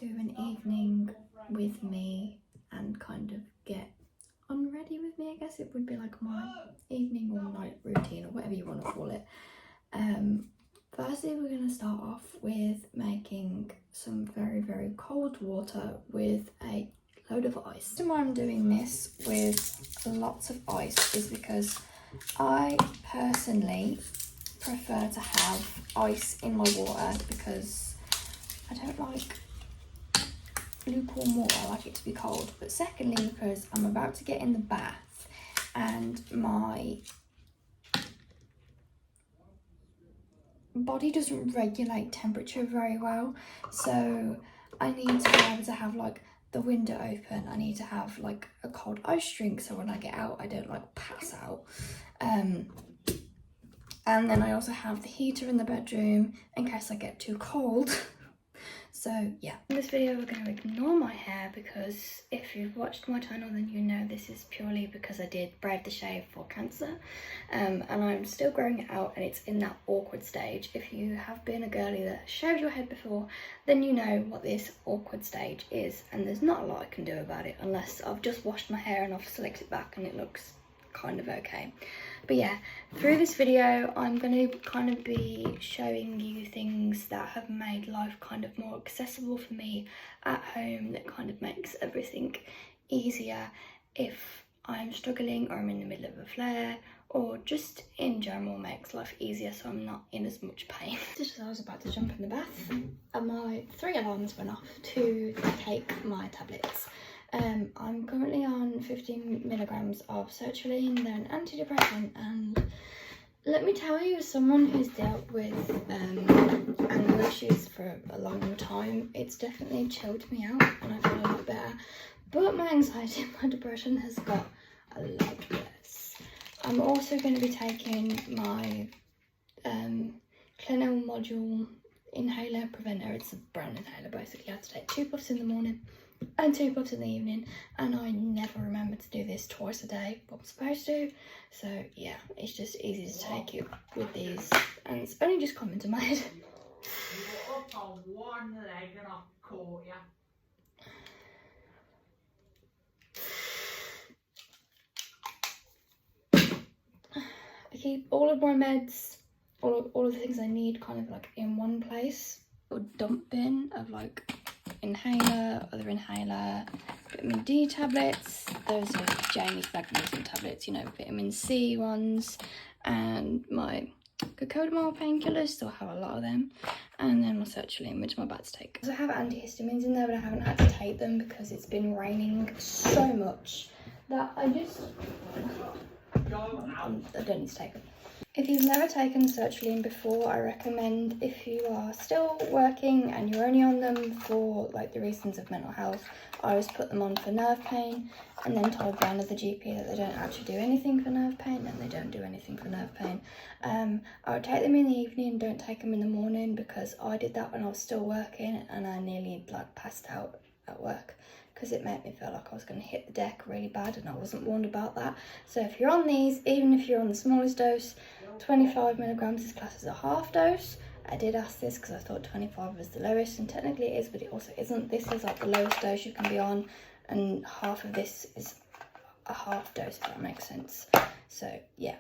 to an evening with me and kind of get unready with me. I guess it would be like my evening or night routine or whatever you want to call it. Firstly, we're going to start off with making some very cold water with a load of ice. The reason why I'm doing this with lots of ice is because I personally prefer to have ice in my water because I don't like lukewarm water, I like it to be cold. But secondly, because I'm about to get in the bath and my body doesn't regulate temperature very well, so I need to be able to have like the window open. I need to have like a cold ice drink so when I get out I don't like pass out. And then I also have the heater in the bedroom in case I get too cold. So yeah, in this video we're going to ignore my hair because if you've watched my channel then you know this is purely because I did brave the shave for cancer, and I'm still growing it out and it's in that awkward stage. If you have been a girly that shaved your head before, then you know what this awkward stage is, and there's not a lot I can do about it unless I've just washed my hair and I've slicked it back and it looks kind of okay. But yeah, through this video I'm going to kind of be showing you things that have made life kind of more accessible for me at home, that kind of makes everything easier if I'm struggling or I'm in the middle of a flare, or just in general makes life easier so I'm not in as much pain. Just as I was about to jump in the bath and my 3 alarms went off to take my tablets. I'm currently on 15 milligrams of sertraline. They're an antidepressant, and let me tell you, as someone who's dealt with anger issues for a long time, it's definitely chilled me out and I feel a lot better. But my anxiety and my depression has got a lot worse. I'm also going to be taking my Clenil module inhaler preventer. It's a brown inhaler basically. I have to take 2 puffs in the morning and 2 puffs in the evening, and I never remember to do this twice a day, but I'm supposed to. So yeah, it's just easy to take it with these, and it's only just come into my head. You're up on one leg and I've caught you. I keep all of my meds, all of the things I need kind of like in one place. A dump bin of like inhaler, other inhaler, vitamin D tablets, those are Jamie's magnesium tablets, you know, vitamin C ones, and my cocodamol painkillers, so I have a lot of them, and then my sertraline, which I'm about to take. So I have antihistamines in there, but I haven't had to take them because it's been raining so much that I don't need to take them. If you've never taken sertraline before, I recommend, if you are still working and you're only on them for like the reasons of mental health, I always put them on for nerve pain, and then told by another GP that they don't actually do anything for nerve pain, and they don't do anything for nerve pain. I would take them in the evening, don't take them in the morning, because I did that when I was still working and I nearly like passed out at work, because it made me feel like I was going to hit the deck really bad and I wasn't warned about that. So if you're on these, even if you're on the smallest dose, 25 milligrams is classed as a half dose. I did ask this because I thought 25 was the lowest, and technically it is, but it also isn't. This is like the lowest dose you can be on, and half of this is a half dose, if that makes sense. So yeah,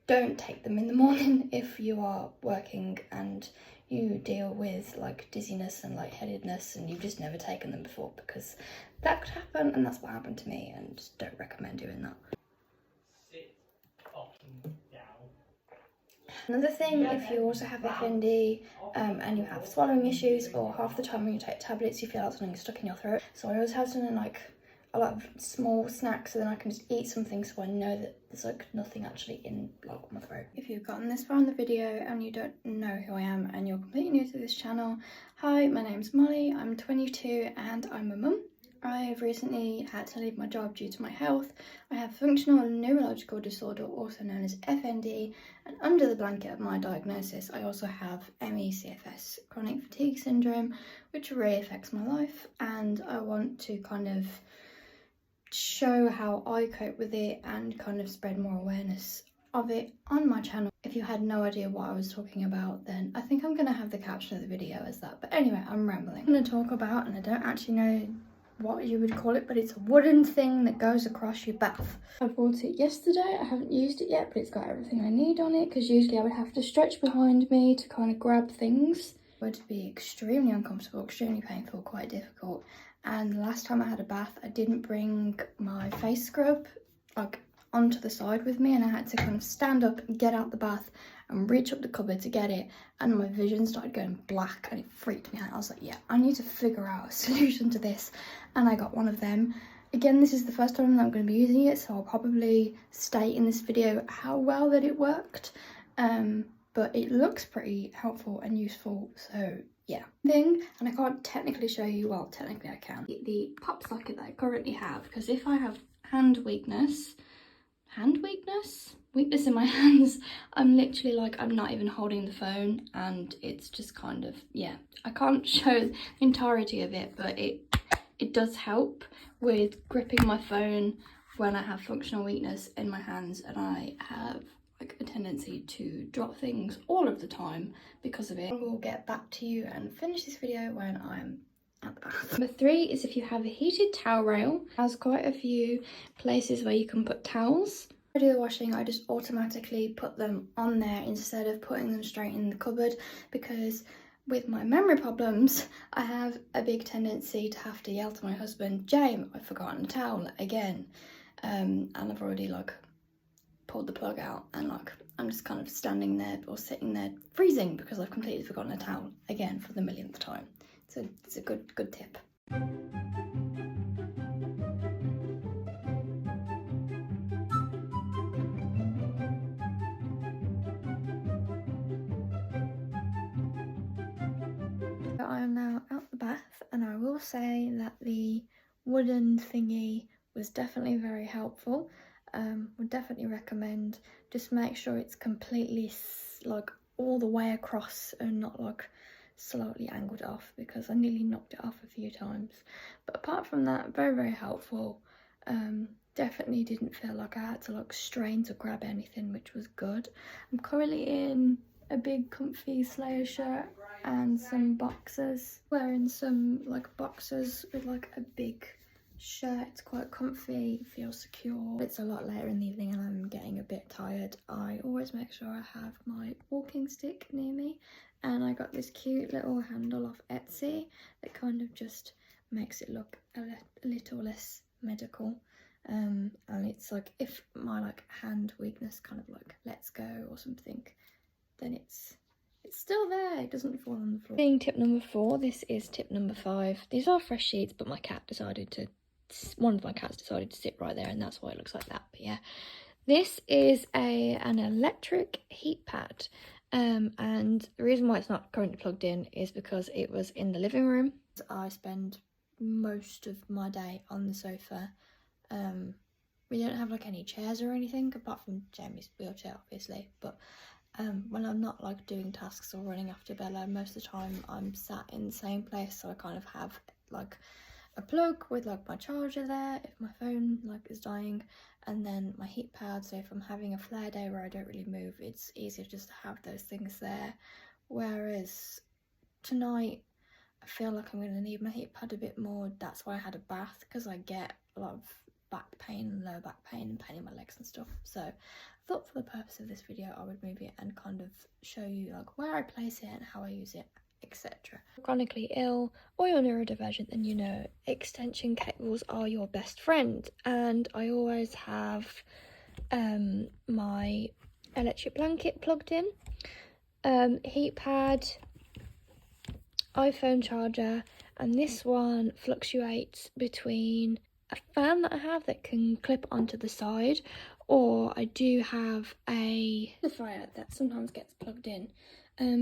don't take them in the morning if you are working and you deal with like dizziness and lightheadedness and you've just never taken them before, because that could happen, and that's what happened to me, and don't recommend doing that. Sit fucking down. Another thing, if you also have FND and you have swallowing issues, or half the time when you take tablets you feel like something's stuck in your throat, so I always have something like a lot of small snacks so then I can just eat something so I know that there's like nothing actually in like my throat. If you've gotten this far in the video and you don't know who I am and you're completely new to this channel, hi, my name's Molly, I'm 22 and I'm a mum. I have recently had to leave my job due to my health. I have functional neurological disorder, also known as FND, and under the blanket of my diagnosis I also have ME/CFS, chronic fatigue syndrome, which really affects my life, and I want to kind of show how I cope with it and kind of spread more awareness of it on my channel. If If you had no idea what I was talking about, then I think I'm going to have the caption of the video as that. But anyway, I'm rambling. I'm going to talk about, and I don't actually know what you would call it, but it's a wooden thing that goes across your bath. I bought it yesterday. I haven't used it yet, but it's got everything I need on it, because usually I would have to stretch behind me to kind of grab things. It would be extremely uncomfortable, extremely painful, quite difficult. And the last time I had a bath, I didn't bring my face scrub like onto the side with me, and I had to kind of stand up and get out the bath and reach up the cupboard to get it, and my vision started going black and it freaked me out. I was like, yeah, I need to figure out a solution to this, and I got one of them. Again, this is the first time that I'm going to be using it, so I'll probably state in this video how well that it worked, but it looks pretty helpful and useful, so yeah. And I can't technically show you, well, technically I can, the pop socket that I currently have, because if I have weakness in my hands, I'm literally like, I'm not even holding the phone, and it's just kind of, yeah, I can't show the entirety of it, but it does help with gripping my phone when I have functional weakness in my hands, and I have like a tendency to drop things all of the time because of it. I will get back to you and finish this video when I'm at the bath. Number 3 is if you have a heated towel rail. It has quite a few places where you can put towels. When I do the washing, I just automatically put them on there instead of putting them straight in the cupboard, because with my memory problems, I have a big tendency to have to yell to my husband, James, I've forgotten a towel again. And I've already like pulled the plug out, and like I'm just kind of standing there or sitting there freezing because I've completely forgotten a towel again for the millionth time. So it's a good tip. I am now out the bath, and I will say that the wooden thingy was definitely very helpful. Would definitely recommend. Just make sure it's completely like all the way across and not like slightly angled off, because I nearly knocked it off a few times. But apart from that, very helpful. Definitely didn't feel like I had to like strain to grab anything, which was good. I'm currently in a big comfy Slayer shirt and some boxers, wearing some like boxers with like a big shirt. It's quite comfy, feels secure. It's a lot later in the evening and I'm getting a bit tired. I always make sure I have my walking stick near me, and I got this cute little handle off Etsy that kind of just makes it look a little less medical. And it's like, if my like hand weakness kind of like lets go or something, then it's still there, it doesn't fall on the floor. Being tip number 4, this is tip number 5. These are fresh sheets, but one of my cats decided to sit right there, and that's why it looks like that. But yeah, this is an electric heat pad, and the reason why it's not currently plugged in is because it was in the living room. I spend most of my day on the sofa. We don't have like any chairs or anything apart from Jamie's wheelchair, obviously, but when I'm not like doing tasks or running after Bella, most of the time I'm sat in the same place, so I kind of have like a plug with like my charger there if my phone like is dying, and then my heat pad, so if I'm having a flare day where I don't really move, it's easier just to have those things there. Whereas tonight I feel like I'm going to need my heat pad a bit more. That's why I had a bath, because I get a lot of back pain and lower back pain and pain in my legs and stuff. So I thought for the purpose of this video I would move it and kind of show you like where I place it and how I use it, etc. Chronically ill or you're neurodivergent, then you know extension cables are your best friend, and I always have my electric blanket plugged in, heat pad, iPhone charger, and this one fluctuates between a fan that I have that can clip onto the side, or I do have a fire that sometimes gets plugged in.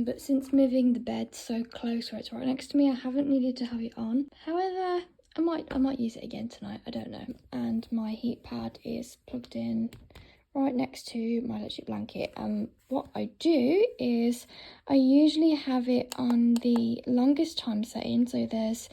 But since moving the bed so close where it's right next to me, I haven't needed to have it on. However, I might use it again tonight, I don't know. And my heat pad is plugged in right next to my electric blanket. What I do is I usually have it on the longest time setting, so there's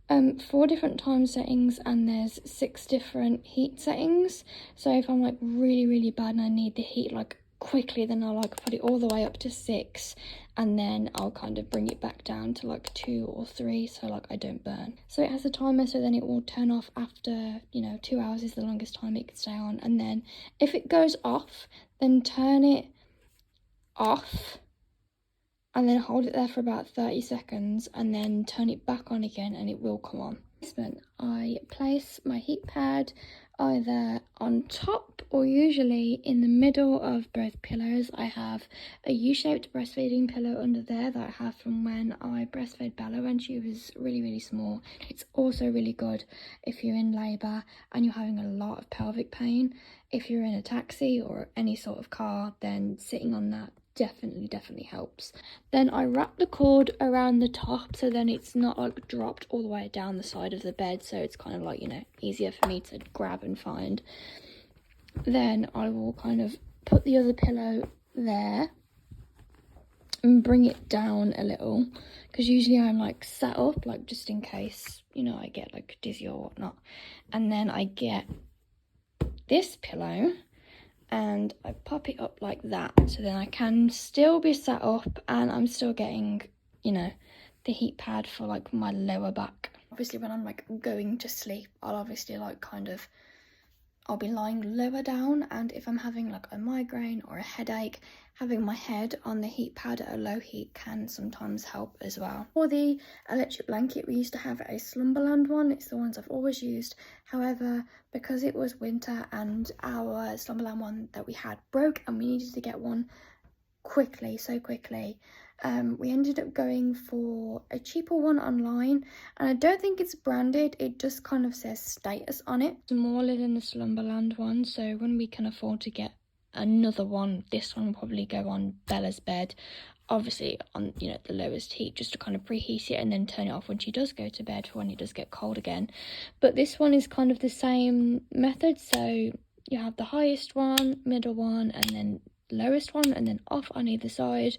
4 different time settings and there's 6 different heat settings. So if I'm like really bad and I need the heat like quickly, then I'll like put it all the way up to 6, and then I'll kind of bring it back down to like 2 or 3, so like I don't burn. So it has a timer, so then it will turn off after, you know, 2 hours is the longest time it can stay on. And then if it goes off, then turn it off and then hold it there for about 30 seconds and then turn it back on again and it will come on. I place my heat pad either on top or usually in the middle of both pillows. I have a U-shaped breastfeeding pillow under there that I have from when I breastfed Bella when she was really small. It's also really good if you're in labour and you're having a lot of pelvic pain. If you're in a taxi or any sort of car, then sitting on that definitely helps. Then I wrap the cord around the top so then it's not like dropped all the way down the side of the bed, so it's kind of like, you know, easier for me to grab and find. Then I will kind of put the other pillow there and bring it down a little, because usually I'm like sat up, like just in case, you know, I get like dizzy or whatnot. And then I get this pillow and I pop it up like that, so then I can still be sat up and I'm still getting, you know, the heat pad for like my lower back. Obviously when I'm like going to sleep, I'll obviously like I'll be lying lower down, and if I'm having like a migraine or a headache, having my head on the heat pad at a low heat can sometimes help as well. For the electric blanket, we used to have a Slumberland one. It's the ones I've always used. However, because it was winter and our Slumberland one that we had broke and we needed to get one so quickly, we ended up going for a cheaper one online, and I don't think it's branded, it just kind of says status on it. Smaller than the Slumberland one, so when we can afford to get another one, this one will probably go on Bella's bed, obviously on, you know, the lowest heat, just to kind of preheat it and then turn it off when she does go to bed for when it does get cold again. But this one is kind of the same method, so you have the highest one, middle one, and then lowest one, and then off on either side.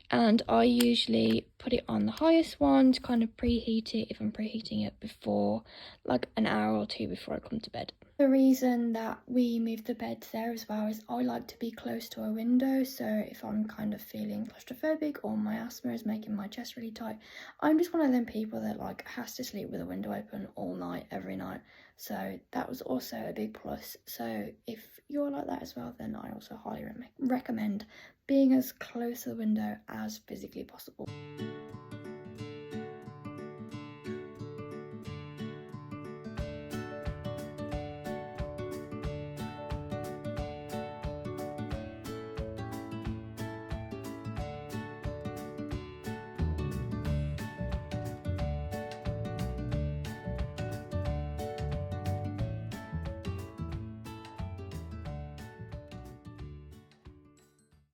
And I usually put it on the highest one to kind of preheat it if I'm preheating it before, like an hour or two before I come to bed. The reason that we moved the bed there as well is I like to be close to a window, so if I'm kind of feeling claustrophobic or my asthma is making my chest really tight, I'm just one of them people that like has to sleep with a window open all night, every night. So that was also a big plus. So if you're like that as well, then I also highly recommend being as close to the window as physically possible.